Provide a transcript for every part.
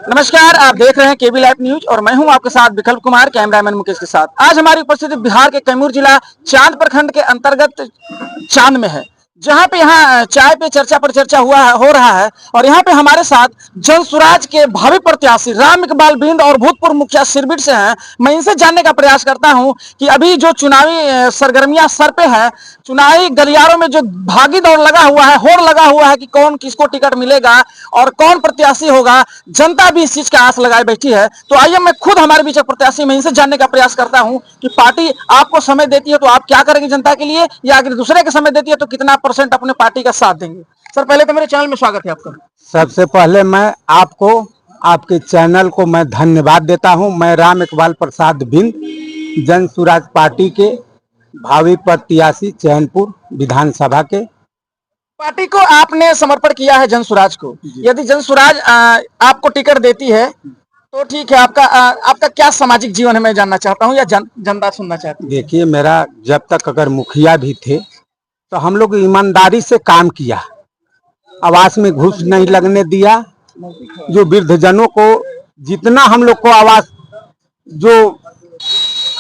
नमस्कार, आप देख रहे हैं केबी लाइव न्यूज और मैं हूं आपके साथ विकल्प कुमार, कैमरामैन मुकेश के साथ। आज हमारी उपस्थिति बिहार के कैमूर जिला चांद प्रखंड के अंतर्गत चांद में है, जहां पे यहाँ चाय पे चर्चा पर चर्चा हो रहा है। और यहाँ पे हमारे साथ जनसुराज के भावी प्रत्याशी राम इकबाल बिंद और भूतपूर्व मुखिया सिरबिट से हैं। मैं इनसे जानने का प्रयास करता हूं कि अभी जो चुनावी सरगर्मियां सर पे है, चुनावी गलियारों में जो भागी दौड़ लगा हुआ है, होड़ लगा हुआ है कि कौन किसको टिकट मिलेगा और कौन प्रत्याशी होगा, जनता भी इस चीज का आस लगाए बैठी है। तो आइए मैं खुद हमारे बीच एक प्रत्याशी मैं इनसे जानने का प्रयास करता हूं कि पार्टी आपको समय देती है तो आप क्या करेंगे जनता के लिए, या अगर दूसरे के समय देती है तो कितना % अपने पार्टी का साथ देंगे। सर, पहले तो मेरे चैनल में स्वागत है आपका। सबसे पहले मैं आपको, आपके चैनल को मैं धन्यवाद देता हूं। मैं राम इकबाल प्रसाद बिंद, जनसुराज पार्टी के भावी प्रत्याशी चैनपुर विधानसभा के। पार्टी को आपने समर्पण किया है जनसुराज को। यदि जनसुराज आपको टिकट देती है तो ठीक है, आपका क्या सामाजिक जीवन है मैं जानना चाहता हूं, या जनता सुनना चाहती है। देखिए, मेरा जब तक अगर मुखिया भी थे तो हम लोग ईमानदारी से काम किया, आवास में घूस नहीं लगने दिया। जो वृद्धजनों को जितना हम लोग को आवास, जो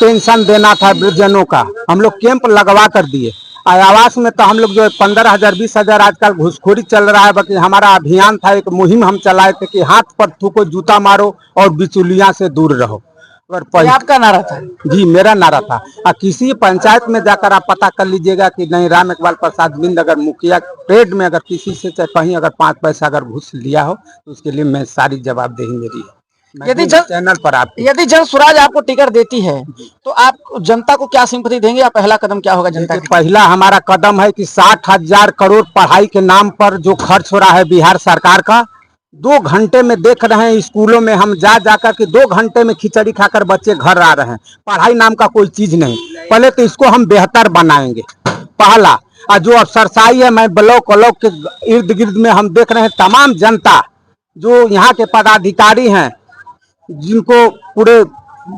पेंशन देना था वृद्धजनों का, हम लोग कैंप लगवा कर दिए। आवास में तो हम लोग जो 15,000 20,000 आजकल घूसखोरी चल रहा है, बाकी हमारा अभियान था, एक मुहिम हम चलाए थे कि हाथ पर थूको, जूता मारो और बिचौलिया से दूर रहो। अगर आपका नारा था? जी, मेरा नारा था। किसी पंचायत में जाकर आप पता कर लीजिएगा कि नहीं, राम इकबाल प्रसाद बिंद अगर मुखिया ट्रेड में अगर किसी से चाहे कहीं अगर 5 पैसा अगर घूस लिया हो तो उसके लिए मैं सारी जवाबदेही मेरी है। चैनल पर यदि जनसुराज आपको टिकट देती है तो आप जनता को क्या सिंपैथी देंगे, या पहला कदम क्या होगा जनता का? पहला हमारा कदम है कि 60,000 करोड़ पढ़ाई के नाम पर जो खर्च हो रहा है बिहार सरकार का, 2 घंटे में देख रहे हैं स्कूलों में हम जा जाकर के 2 घंटे में खिचड़ी खाकर बच्चे घर आ रहे हैं। पढ़ाई नाम का कोई चीज नहीं। पहले तो इसको हम बेहतर बनाएंगे पहला। और जो अफसरशाही है, मैं ब्लॉक के इर्द गिर्द में हम देख रहे हैं तमाम जनता, जो यहाँ के पदाधिकारी हैं, जिनको पूरे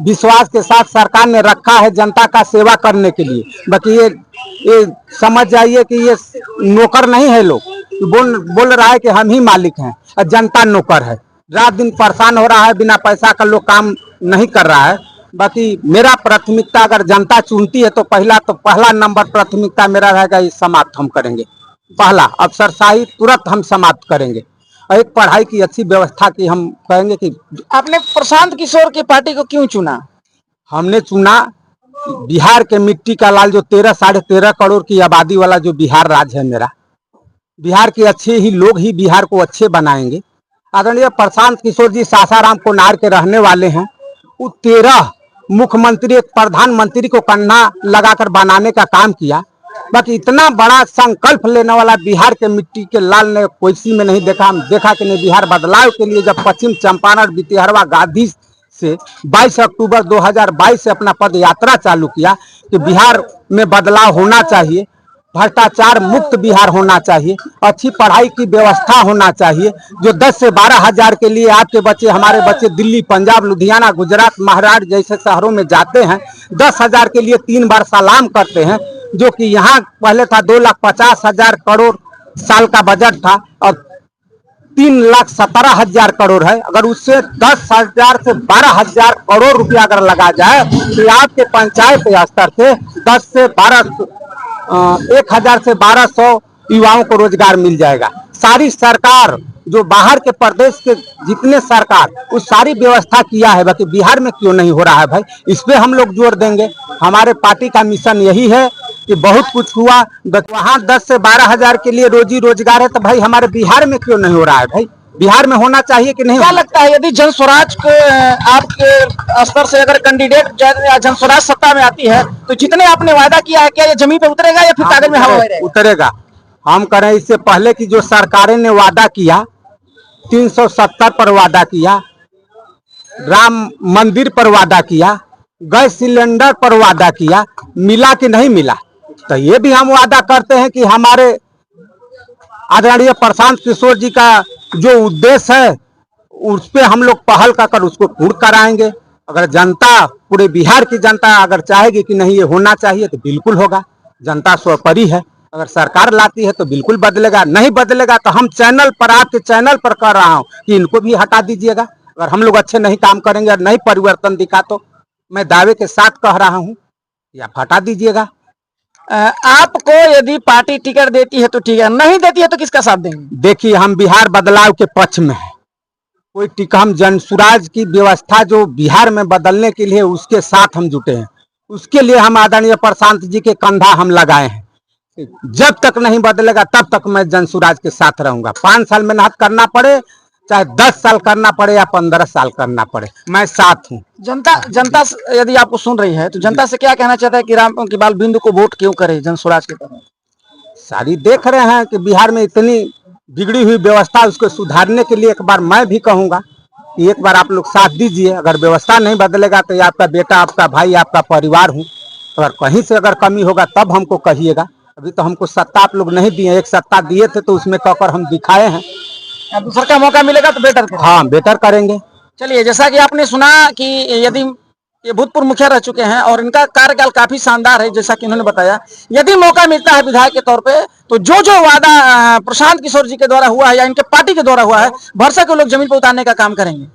विश्वास के साथ सरकार ने रखा है जनता का सेवा करने के लिए। बाकी ये समझ जाइए कि ये नौकर नहीं है। लोग बोल रहा है कि हम ही मालिक हैं और जनता नौकर है। रात दिन परेशान हो रहा है, बिना पैसा का लोग काम नहीं कर रहा है। बाकी मेरा प्राथमिकता अगर जनता चुनती है तो पहला नंबर प्राथमिकता मेरा रहेगा, ये समाप्त हम करेंगे। पहला अफसरशाही तुरंत हम समाप्त करेंगे। एक पढ़ाई की अच्छी व्यवस्था की हम कहेंगे। कि आपने प्रशांत किशोर की पार्टी को क्यों चुना? हमने चुना बिहार के मिट्टी का लाल, जो 13-13.5 करोड़ की आबादी वाला जो बिहार राज्य है मेरा, बिहार के अच्छे ही लोग ही बिहार को अच्छे बनाएंगे। आदरणीय प्रशांत किशोर जी सासाराम कोनार के रहने वाले हैं। वो 13 मुख्यमंत्री, एक प्रधानमंत्री को कन्ना लगाकर बनाने का काम किया। बाकी इतना बड़ा संकल्प लेने वाला बिहार के मिट्टी के लाल ने कोई में नहीं देखा। हम देखा कि नहीं, बिहार बदलाव के लिए जब पश्चिम चंपारण बितिहरवा गांधी से 22 अक्टूबर 2022 से अपना पद यात्रा चालू किया कि बिहार में बदलाव होना चाहिए, भ्रष्टाचार मुक्त बिहार होना चाहिए, अच्छी पढ़ाई की व्यवस्था होना चाहिए। जो 10 से 12 हजार के लिए आपके बच्चे, हमारे बच्चे दिल्ली, पंजाब, लुधियाना, गुजरात, महाराष्ट्र जैसे शहरों में जाते हैं, 10,000 के लिए 3 बार सलाम करते हैं। जो कि यहाँ पहले था 2,50,000 करोड़ साल का बजट था, और 3,17,000 करोड़ है। अगर उससे 10,000 से 12,000 करोड़ रुपया अगर लगा जाए तो आपके पंचायत स्तर से 1,000 से 1,200 युवाओं को रोजगार मिल जाएगा। सारी सरकार, जो बाहर के प्रदेश के जितने सरकार, उस सारी व्यवस्था किया है। बाकी बिहार में क्यों नहीं हो रहा है भाई, इस पे हम लोग जोर देंगे। हमारे पार्टी का मिशन यही है कि बहुत कुछ हुआ, वहाँ 10 से 12 हजार के लिए रोजी रोजगार है, तो भाई हमारे बिहार में क्यों नहीं हो रहा है भाई? बिहार में होना चाहिए कि नहीं? क्या लगता है यदि जनसुराज को आपके स्तर से अगर कैंडिडेट जनसुराज सत्ता में आती है तो जितने आपने वादा किया है, क्या ये जमीन पे उतरेगा या फिर कागज में हवा रहेगा? उतरेगा। हम करें इससे पहले की जो सरकारें ने वादा किया, 370 पर वादा किया, राम मंदिर पर वादा किया, गैस सिलेंडर पर वादा किया, मिला कि नहीं मिला? तो ये भी हम वादा करते हैं कि हमारे आदरणीय प्रशांत किशोर जी का जो उद्देश्य है उस पे हम लोग पहल कर उसको पूर्ण कराएंगे। अगर जनता, पूरे बिहार की जनता अगर चाहेगी कि नहीं ये होना चाहिए तो बिल्कुल होगा। जनता स्वपरी है, अगर सरकार लाती है तो बिल्कुल बदलेगा, नहीं बदलेगा तो हम चैनल पर, आपके चैनल पर कर रहा हूं कि इनको भी हटा दीजिएगा। अगर हम लोग अच्छे नहीं काम करेंगे और नहीं परिवर्तन दिखा तो मैं दावे के साथ कह रहा हूँ या हटा दीजिएगा। आपको यदि पार्टी टिकट देती है तो ठीक है, नहीं देती है तो किसका साथ देंगे? देखिए, हम बिहार बदलाव के पक्ष में हैं। कोई टिकट, हम जनसुराज की व्यवस्था जो बिहार में बदलने के लिए उसके साथ हम जुटे हैं। उसके लिए हम आदरणीय प्रशांत जी के कंधा हम लगाए हैं। जब तक नहीं बदलेगा तब तक मैं जनसुराज के साथ रहूंगा। 5 साल मेहनत करना पड़े, चाहे 10 साल करना पड़े या 15 साल करना पड़े, मैं साथ हूँ। जनता यदि आपको सुन रही है तो जनता से क्या कहना चाहता है कि रामकृपाल बिंदु को वोट क्यों करे जनसुराज के तरफ? सारी देख रहे हैं कि बिहार में इतनी बिगड़ी हुई व्यवस्था, उसको सुधारने के लिए एक बार मैं भी कहूंगा कि एक बार आप लोग साथ दीजिए। अगर व्यवस्था नहीं बदलेगा तो ये आपका बेटा, आपका भाई, आपका परिवार हूँ। अगर कहीं से अगर कमी होगा तब हमको कहिएगा। अभी तो हमको सत्ता आप लोग नहीं दिए, एक सत्ता दिए थे तो उसमें कहकर हम दिखाए हैं। अब दूसरा का मौका मिलेगा तो बेटर करें। हाँ, बेटर करेंगे। चलिए, जैसा कि आपने सुना कि यदि ये भूतपूर्व मुखिया रह चुके हैं और इनका कार्यकाल काफी शानदार है, जैसा कि उन्होंने बताया, यदि मौका मिलता है विधायक के तौर पे तो जो जो वादा प्रशांत किशोर जी के द्वारा हुआ है या इनके पार्टी के द्वारा हुआ है, भरसक के लोग जमीन पर उतारने का काम करेंगे।